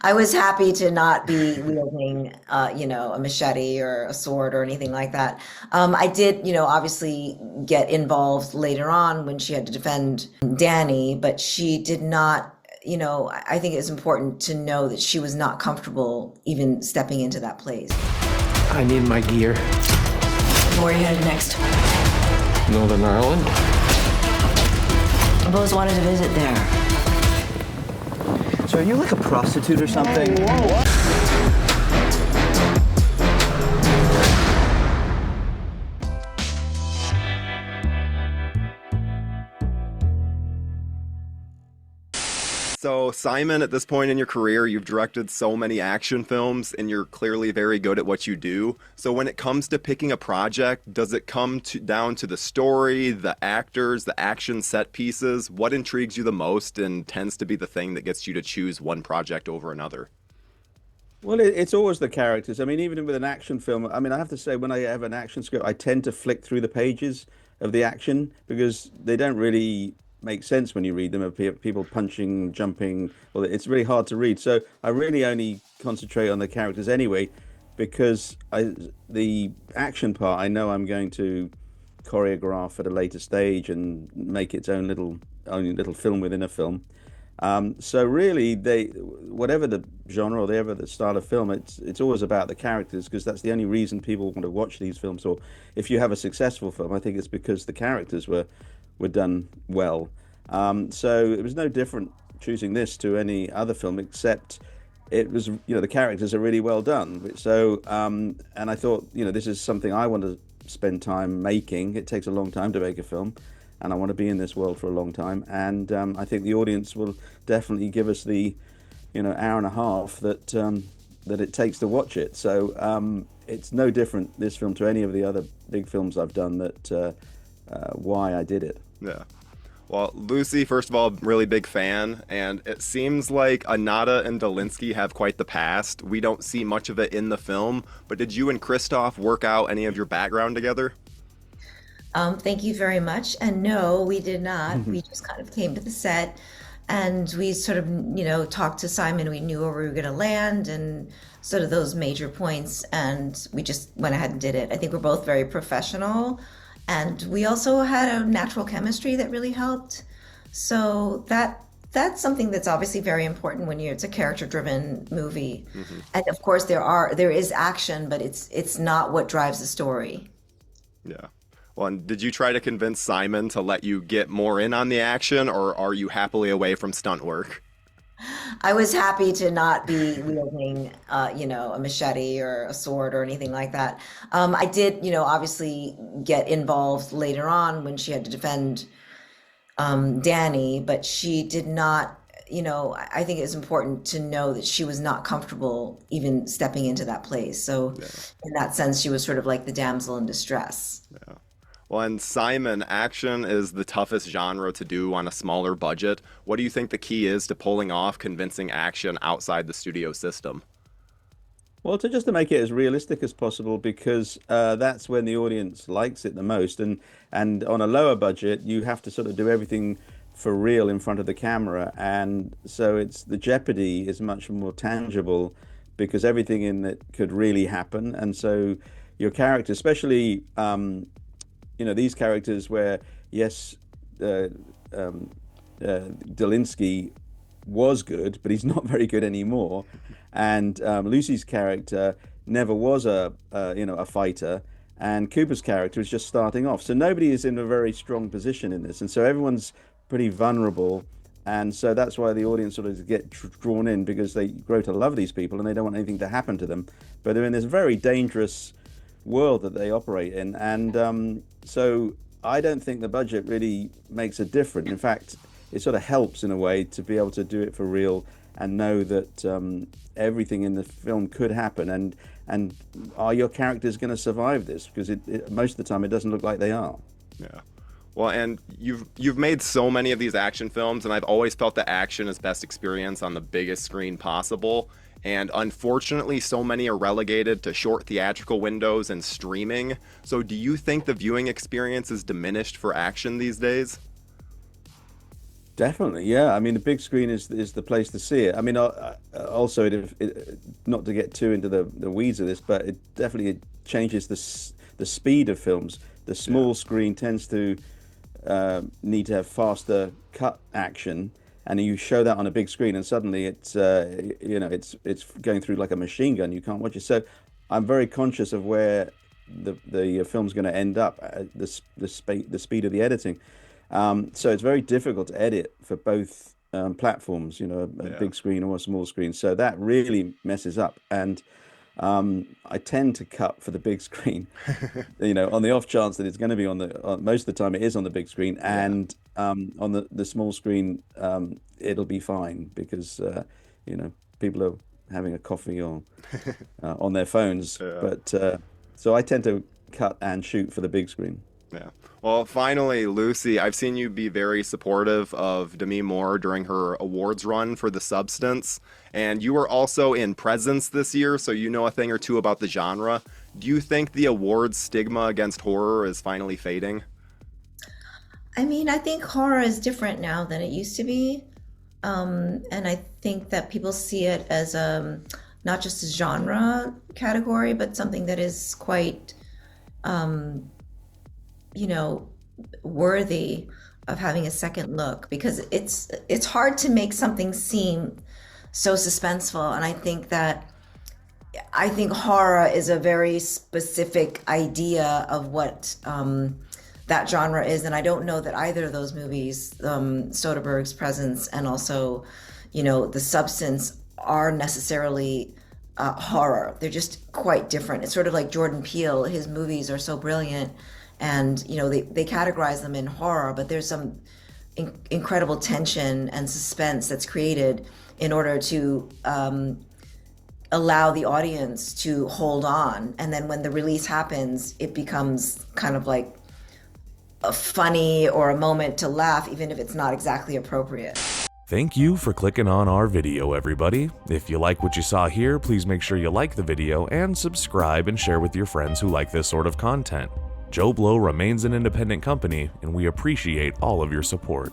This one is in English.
I was happy to not be wielding, a machete or a sword or anything like that. I did, obviously get involved later on when she had to defend Danny, but she did not, I think it's important to know that she was not comfortable even stepping into that place. I need my gear. Where are you headed next? Northern Ireland? I've always wanted to visit there. So are you like a prostitute or something? So, Simon, at this point in your career, you've directed so many action films and you're clearly very good at what you do. So, when it comes to picking a project, does it down to the story, the actors, the action set pieces? What intrigues you the most and tends to be the thing that gets you to choose one project over another? Well, it's always the characters. I mean, even with an action film, I mean, I have to say, when I have an action script, I tend to flick through the pages of the action because they don't really make sense when you read them of people punching, jumping. Well, it's really hard to read. So I really only concentrate on the characters anyway, because the action part, I know I'm going to choreograph at a later stage and make its own little film within a film. So really, whatever the genre or whatever the style of film, it's always about the characters because that's the only reason people want to watch these films. Or if you have a successful film, I think it's because the characters were done well. So it was no different choosing this to any other film, except it was, the characters are really well done. So and I thought, this is something I want to spend time making. It takes a long time to make a film and I want to be in this world for a long time. And I think the audience will definitely give us the, hour and a half that it takes to watch it. So it's no different, this film, to any of the other big films I've done, that why I did it. Yeah. Well, Lucy, first of all, really big fan, and it seems like Anata and Dolinsky have quite the past. We don't see much of it in the film, but did you and Christoph work out any of your background together? Thank you very much. And no, we did not. We just kind of came to the set and we sort of, talked to Simon. We knew where we were going to land and sort of those major points. And we just went ahead and did it. I think we're both very professional. And we also had a natural chemistry that really helped. So that's something that's obviously very important when it's a character-driven movie. And of course there is action, but it's not what drives the story. Yeah. Well, and did you try to convince Simon to let you get more in on the action, or are you happily away from stunt work? I was happy to not be wielding, a machete or a sword or anything like that. I did, obviously get involved later on when she had to defend Danny, but she did not, I think it's important to know that she was not comfortable even stepping into that place. So Yeah. in that sense, she was sort of like the damsel in distress. Yeah. Well, and Simon, action is the toughest genre to do on a smaller budget. What do you think the key is to pulling off convincing action outside the studio system? Well, to make it as realistic as possible, because that's when the audience likes it the most. And on a lower budget, you have to sort of do everything for real in front of the camera, and so it's the jeopardy is much more tangible because everything in it could really happen. And so your character, especially these characters where, yes, Dolinsky was good, but he's not very good anymore. And Lucy's character never was a fighter, and Cooper's character is just starting off. So nobody is in a very strong position in this, and so everyone's pretty vulnerable. And so that's why the audience sort of get drawn in, because they grow to love these people and they don't want anything to happen to them. But they're in this very dangerous world that they operate in, and so I don't think the budget really makes a difference. In fact, it sort of helps in a way to be able to do it for real and know that everything in the film could happen. And are your characters going to survive this? Because most of the time it doesn't look like they are. Yeah. Well, and you've made so many of these action films, and I've always felt that action is best experienced on the biggest screen possible. And unfortunately, so many are relegated to short theatrical windows and streaming. So do you think the viewing experience is diminished for action these days? Definitely, yeah. I mean, the big screen is the place to see it. I mean, also, not to get too into the weeds of this, but it definitely changes the speed of films. The Yeah. small screen tends to need to have faster cut action, and you show that on a big screen, and suddenly it's going through like a machine gun. You can't watch it. So I'm very conscious of where the film's going to end up, the speed of the editing. So it's very difficult to edit for both platforms, a Yeah. big screen or a small screen. So that really messes up. And I tend to cut for the big screen, on the off chance that it's going to be most of the time it is on the big screen, Yeah. and on the small screen, it'll be fine because, people are having a coffee or on their phones. Yeah. But so I tend to cut and shoot for the big screen. Yeah. Well, finally, Lucy, I've seen you be very supportive of Demi Moore during her awards run for The Substance, and you were also in Presence this year, so you know a thing or two about the genre. Do you think the awards stigma against horror is finally fading? I mean, I think horror is different now than it used to be. And I think that people see it as not just a genre category, but something that is quite, you know, worthy of having a second look because it's hard to make something seem so suspenseful. And I think horror is a very specific idea of what that genre is, and I don't know that either of those movies, Soderbergh's Presence and also, The Substance, are necessarily horror. They're just quite different. It's sort of like Jordan Peele. His movies are so brilliant, and they categorize them in horror, but there's some incredible tension and suspense that's created in order to allow the audience to hold on. And then when the release happens, it becomes kind of like a funny or a moment to laugh, even if it's not exactly appropriate. Thank you for clicking on our video, everybody. If you like what you saw here, please make sure you like the video and subscribe and share with your friends who like this sort of content. JoBlo remains an independent company, and we appreciate all of your support.